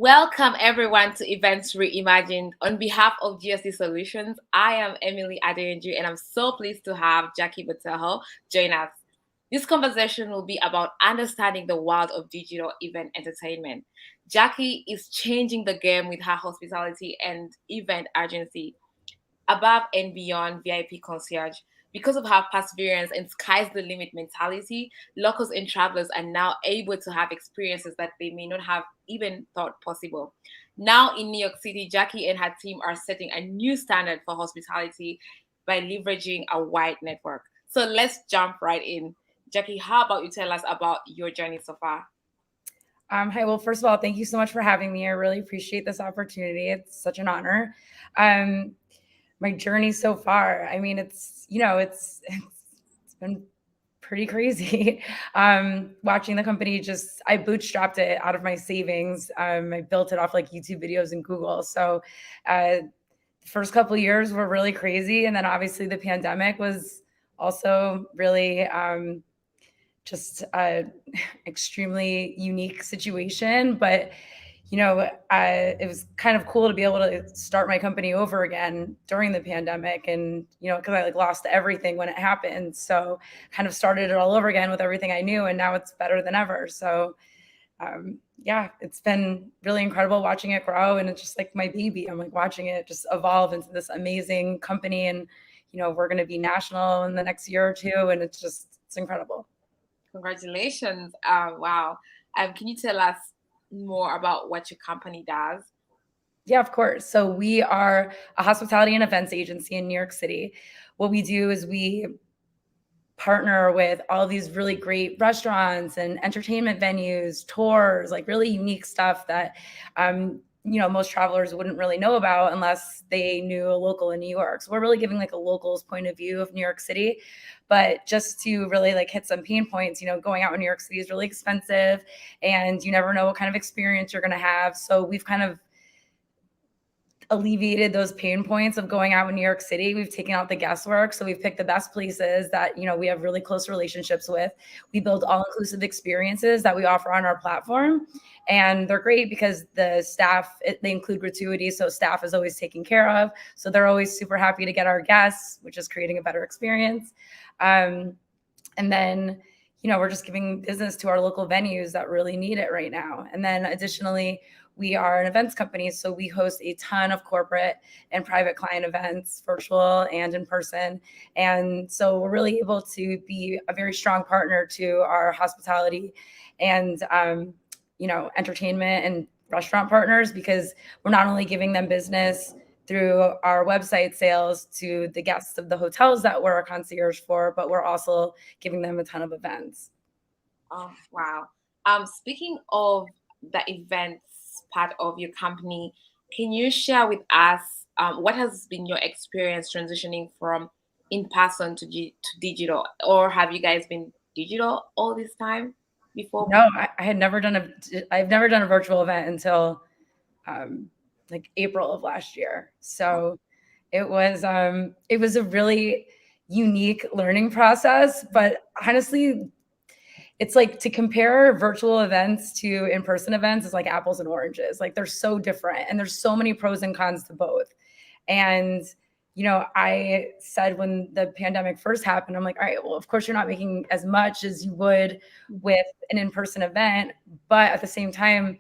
Welcome everyone to Events Reimagined. On behalf of GSD Solutions, I am Emily Adeyanju and I'm so pleased to have Jackie Botelho join us. This conversation will be about understanding the world of digital event entertainment. Jackie is changing the game with her hospitality and event agency, above and beyond VIP concierge. Because of her perseverance and sky's the limit mentality, locals and travelers are now able to have experiences that they may not have even thought possible. Now in New York City, Jackie and her team are setting a new standard for hospitality by leveraging a wide network. So let's jump right in. Jackie, how about you tell us about your journey so far? Hi, well, first of all, thank you so much for having me. I really appreciate this opportunity. It's such an honor. Um, my journey so far, I mean, it's been pretty crazy. Watching the company I bootstrapped it out of my savings. I built it off like YouTube videos and Google. So, the first couple of years were really crazy. And then obviously the pandemic was also really, just a extremely unique situation. But it was kind of cool to be able to start my company over again during the pandemic, and because I lost everything when it happened, so kind of started it all over again with everything I knew, and now it's better than ever. So yeah, it's been really incredible watching it grow, and it's just like my baby. I'm like watching it just evolve into this amazing company, and we're going to be national in the next year or two, and it's incredible. Congratulations. Wow. Can you tell us more about what your company does? Yeah, of course. So we are a hospitality and events agency in New York City. What we do is we partner with all these really great restaurants and entertainment venues, tours, like really unique stuff that most travelers wouldn't really know about unless they knew a local in New York. So we're really giving like a local's point of view of New York City. But just to really like hit some pain points, going out in New York City is really expensive, and you never know what kind of experience you're going to have. So we've kind of alleviated those pain points of going out in New York City. We've taken out the guesswork. So we've picked the best places that, we have really close relationships with. We build all-inclusive experiences that we offer on our platform. And they're great because the staff, they include gratuity. So staff is always taken care of. So they're always super happy to get our guests, which is creating a better experience. And then, we're just giving business to our local venues that really need it right now. And then additionally, we are an events company, so we host a ton of corporate and private client events, virtual and in person. And so we're really able to be a very strong partner to our hospitality and, entertainment and restaurant partners, because we're not only giving them business through our website sales to the guests of the hotels that we're a concierge for, but we're also giving them a ton of events. Oh, wow. Speaking of the events part of your company, can you share with us what has been your experience transitioning from in person to digital, or have you guys been digital all this time before? No, I've never done a virtual event until like April of last year. So it was a really unique learning process, but honestly, it's like to compare virtual events to in-person events is like apples and oranges. Like they're so different, and there's so many pros and cons to both. And I said when the pandemic first happened, I'm like, all right, well, of course you're not making as much as you would with an in-person event, but at the same time,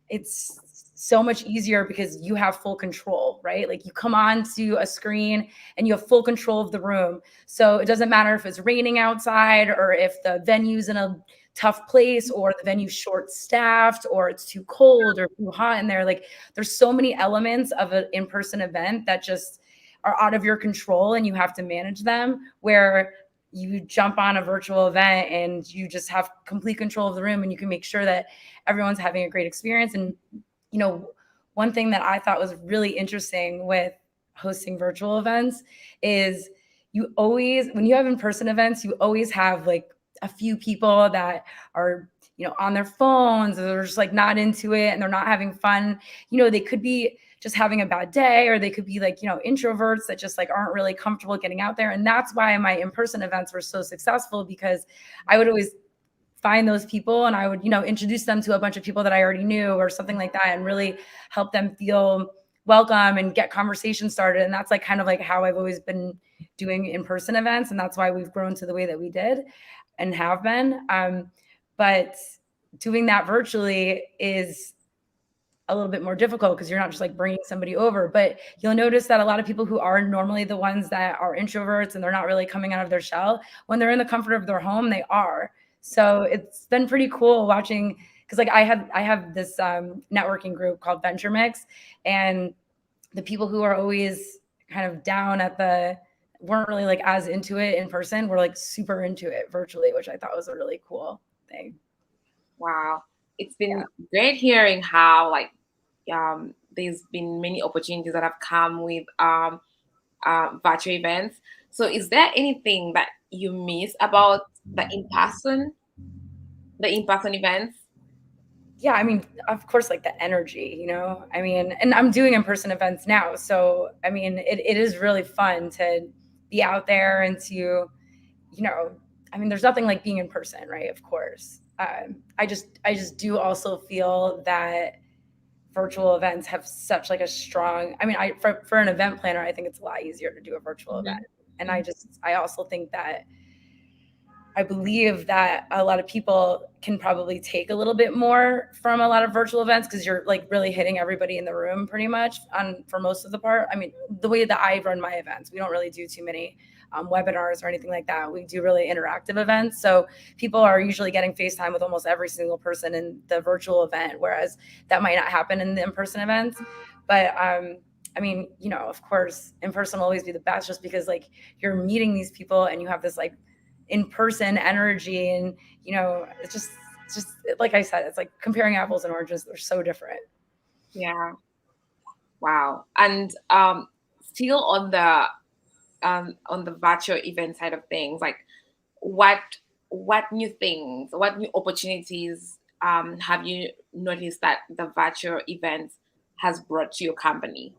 it's so much easier because you have full control, right? Like you come on to a screen and you have full control of the room. So it doesn't matter if it's raining outside, or if the venue's in a tough place, or the venue's short staffed, or it's too cold or too hot in there. Like there's so many elements of an in-person event that just are out of your control, and you have to manage them, where you jump on a virtual event and you just have complete control of the room, and you can make sure that everyone's having a great experience. And one thing that I thought was really interesting with hosting virtual events is when you have in-person events, you always have like a few people that are, on their phones, or they're just like not into it and they're not having fun. They could be just having a bad day, or they could be like, introverts that just like aren't really comfortable getting out there. And that's why my in-person events were so successful, because I would always find those people and I would, introduce them to a bunch of people that I already knew or something like that, and really help them feel welcome and get conversation started. And that's like kind of like how I've always been doing in-person events. And that's why we've grown to the way that we did and have been. But doing that virtually is a little bit more difficult because you're not just like bringing somebody over, but you'll notice that a lot of people who are normally the ones that are introverts and they're not really coming out of their shell, when they're in the comfort of their home, they are. So it's been pretty cool watching, because like I have this networking group called Venture Mix, and the people who are always kind of down at the weren't really like as into it in person, were like super into it virtually, which I thought was a really cool thing. Wow. It's been great hearing how like there's been many opportunities that have come with virtual events. So is there anything that you miss about the in-person events? Yeah, I mean, of course, like the energy, I mean, and I'm doing in-person events now. So, I mean, it is really fun to be out there and to, I mean, there's nothing like being in person, right? Of course. I just do also feel that virtual events have such like a strong, I mean, for an event planner, I think it's a lot easier to do a virtual event. And I also think that I believe that a lot of people can probably take a little bit more from a lot of virtual events, because you're like really hitting everybody in the room pretty much for most of the part. I mean, the way that I run my events, we don't really do too many webinars or anything like that. We do really interactive events. So people are usually getting FaceTime with almost every single person in the virtual event, whereas that might not happen in the in-person events. But I mean, of course, in person will always be the best, just because like you're meeting these people and you have this like in-person energy, and it's just like I said, it's like comparing apples and oranges. They're so different. Yeah. Wow. And still on the virtual event side of things, like what what new opportunities have you noticed that the virtual events has brought to your company?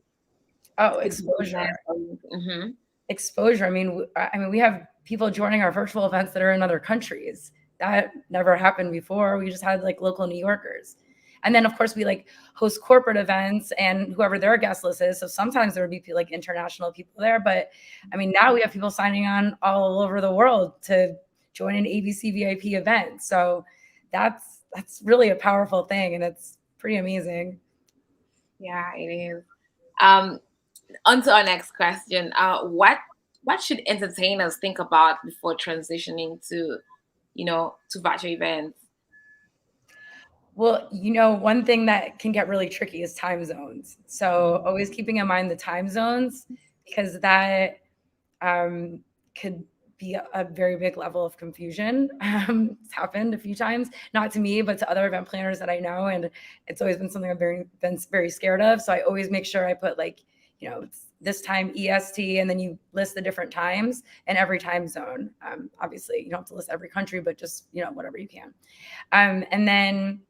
Oh, Could be exposure. business or Exposure. I mean, we have people joining our virtual events that are in other countries. That never happened before. We just had like local New Yorkers. And then of course we like host corporate events and whoever their guest list is. So sometimes there would be like international people there, but I mean, now we have people signing on all over the world to join an ABC VIP event. So that's really a powerful thing, and it's pretty amazing. Yeah, it is. Um, On to our next question. What should entertainers think about before transitioning to virtual events? Well, one thing that can get really tricky is time zones. So always keeping in mind the time zones, because that could be a very big level of confusion. It's happened a few times, not to me, but to other event planners that I know. And it's always been something I've been very scared of. So I always make sure I put like, it's this time EST, and then you list the different times in every time zone. Obviously, you don't have to list every country, but just, whatever you can. And then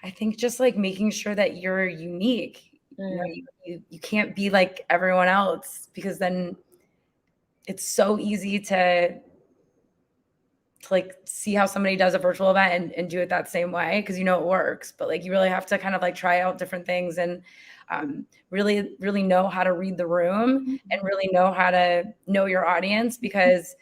I think just like making sure that you're unique. You can't be like everyone else, because then it's so easy to like see how somebody does a virtual event and do it that same way, because it works. But like you really have to kind of like try out different things, and really, really know how to read the room and really know how to know your audience, because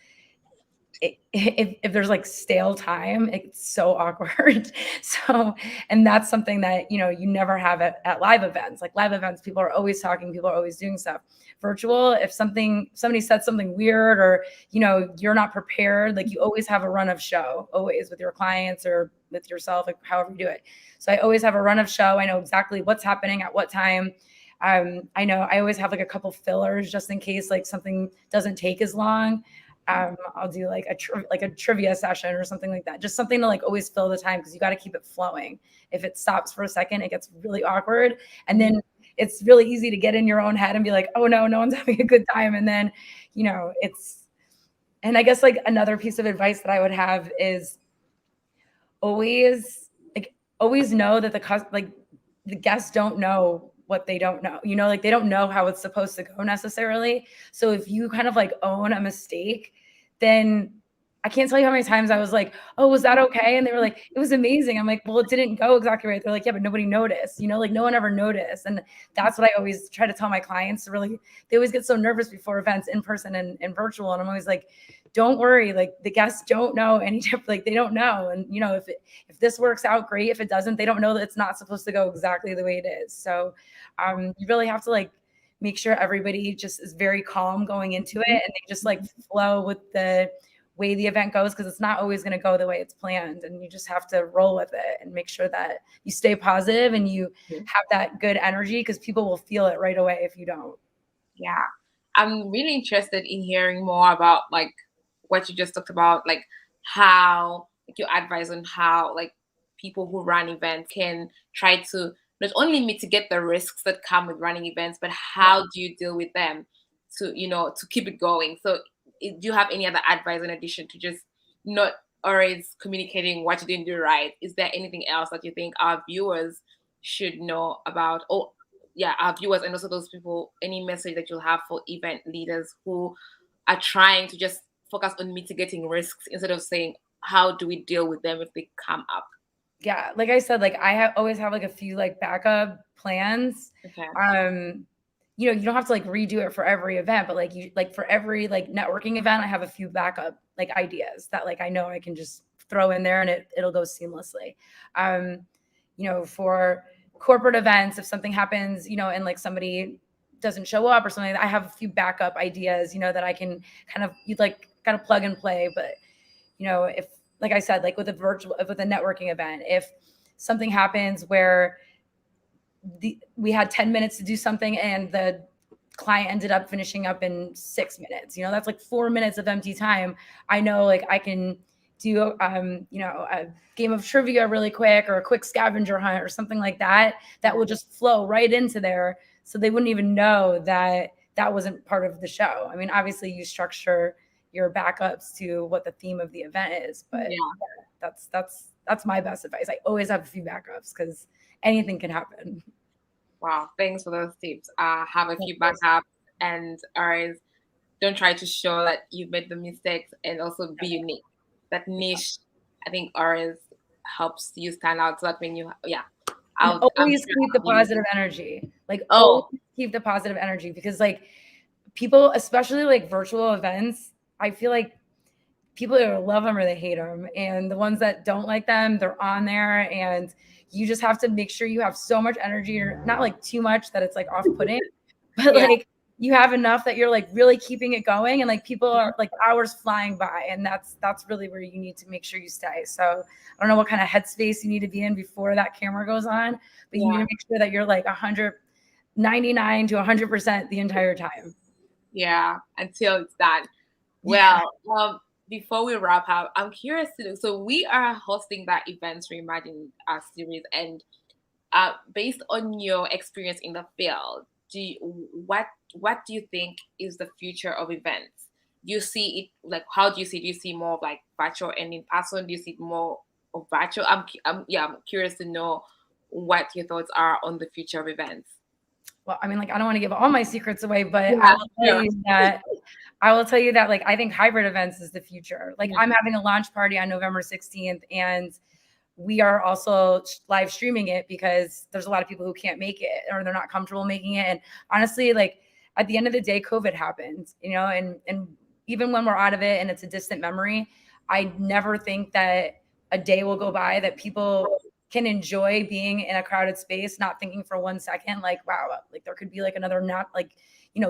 if there's like stale time, it's so awkward. So, and that's something that, you never have at live events. Like live events, people are always talking, people are always doing stuff. Virtual, if somebody said something weird, or, you're not prepared, like you always have a run of show, always, with your clients or with yourself, like however you do it. So I always have a run of show. I know exactly what's happening at what time. I know I always have like a couple fillers just in case like something doesn't take as long. I'll do like a trivia session or something like that. Just something to like always fill the time, because you got to keep it flowing. If it stops for a second, it gets really awkward, and then it's really easy to get in your own head and be like, oh no one's having a good time, and then and I guess like another piece of advice that I would have is always know that the guests don't know what they don't know. Like they don't know how it's supposed to go necessarily. So if you kind of like own a mistake, then I can't tell you how many times I was like, oh, was that okay? And they were like, it was amazing. I'm like, well, it didn't go exactly right. They're like, yeah, but nobody noticed, like no one ever noticed. And that's what I always try to tell my clients to really, they always get so nervous before events in person and virtual. And I'm always like, don't worry. Like the guests don't know any different, like they don't know. And if this works out, great. If it doesn't, they don't know that it's not supposed to go exactly the way it is. So you really have to like make sure everybody just is very calm going into it and they just like flow with the way the event goes, because it's not always going to go the way it's planned, and you just have to roll with it and make sure that you stay positive and you have that good energy, because people will feel it right away if you don't. Yeah, I'm really interested in hearing more about like what you just talked about, like how like your advice on how like people who run events can try to not only mitigate the risks that come with running events, but how do you deal with them to to keep it going. So do you have any other advice in addition to just not always communicating what you didn't do right? Is there anything else that you think our viewers should know about? Or yeah, our viewers and also those people, any message that you'll have for event leaders who are trying to just focus on mitigating risks instead of saying how do we deal with them if they come up? Yeah, like I said, like I always have like a few like backup plans. Okay. You don't have to like redo it for every event, but like for every like networking event, I have a few backup like ideas that like I know I can just throw in there and it'll go seamlessly. For corporate events, if something happens, and like somebody doesn't show up or something, I have a few backup ideas, that I can kind of plug and play. But if, like I said, like with a networking event, if something happens where we had 10 minutes to do something and the client ended up finishing up in 6 minutes, that's like 4 minutes of empty time. I know like I can do a game of trivia really quick, or a quick scavenger hunt or something like that will just flow right into there, so they wouldn't even know that wasn't part of the show. I mean, obviously you structure your backups to what the theme of the event is, but that's my best advice. I always have a few backups because anything can happen. Wow, thanks for those tips. Have a few backups and always don't try to show that you've made the mistakes, and also be unique. That niche, I think, always helps you stand out. So that when you, always keep the positive energy. Like always keep the positive energy, because like people, especially like virtual events, I feel like people either love them or they hate them. And the ones that don't like them, they're on there, and you just have to make sure you have so much energy, or not like too much that it's like off-putting, but like you have enough that you're like really keeping it going, and like people are like hours flying by, and that's really where you need to make sure you stay. So I don't know what kind of headspace you need to be in before that camera goes on, but you need to make sure that you're like 199 to 100% the entire time. Yeah, until it's done. Well, before we wrap up, I'm curious to know. So we are hosting that Events Reimagined series, and based on your experience in the field, what do you think is the future of events? Do you see it like, how do you see? Do you see more of like virtual and in person? Do you see more of virtual? I'm curious to know what your thoughts are on the future of events. Well, I mean, like I don't want to give all my secrets away, but I will tell you that like I think hybrid events is the future. Like I'm having a launch party on November 16th, and we are also live streaming it because there's a lot of people who can't make it, or they're not comfortable making it. And honestly, like at the end of the day, COVID happened, and even when we're out of it and it's a distant memory, I never think that a day will go by that people can enjoy being in a crowded space, not thinking for 1 second, like, wow, like there could be like another, not like,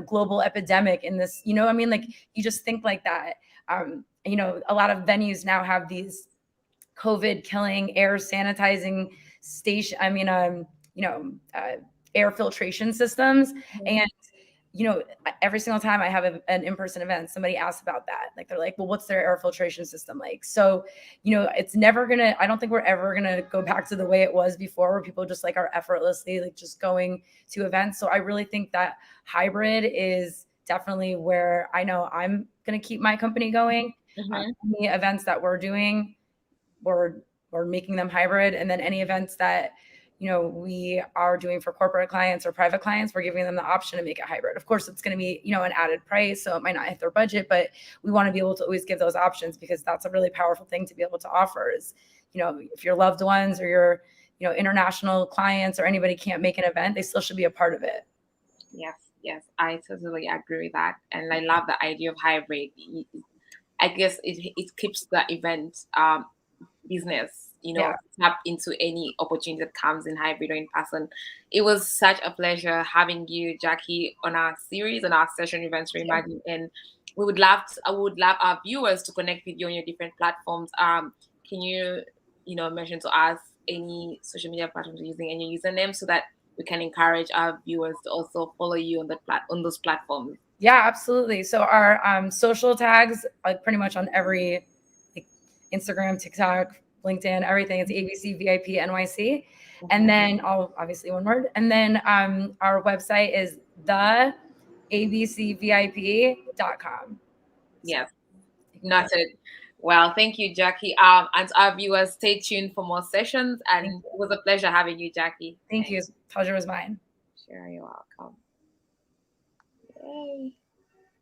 global epidemic in this, I mean, like you just think like that. A lot of venues now have these COVID killing air sanitizing station. I mean, air filtration systems. And, every single time I have an in-person event, somebody asks about that. Like, they're like, well, what's their air filtration system like? So, it's never I don't think we're ever going to go back to the way it was before, where people just like are effortlessly like just going to events. So I really think that hybrid is definitely where I know I'm going to keep my company going. The events that we're doing, we're making them hybrid. And then any events that, we are doing for corporate clients or private clients. We're giving them the option to make it hybrid. Of course, it's going to be, an added price, so it might not hit their budget, but we want to be able to always give those options, because that's a really powerful thing to be able to offer is, if your loved ones or your, international clients or anybody can't make an event, they still should be a part of it. Yes, I totally agree with that. And I love the idea of hybrid. I guess it keeps the event business, Yeah. tap into any opportunity that comes in hybrid or in person. It was such a pleasure having you, Jackie, on our series, on our session Events Reimagined. And I would love our viewers to connect with you on your different platforms. Can you, mention to us any social media platforms you're using and your username, so that we can encourage our viewers to also follow you on on those platforms? Yeah, absolutely. So our social tags, pretty much on every Instagram, TikTok, LinkedIn, everything. It's ABC VIP NYC. And then obviously one word. And then our website is theabcvip.com. Yes, noted. Well, thank you, Jackie. And our viewers, stay tuned for more sessions. And it was a pleasure having you, Jackie. Thank you. Pleasure was mine. Sure, you're welcome. Yay.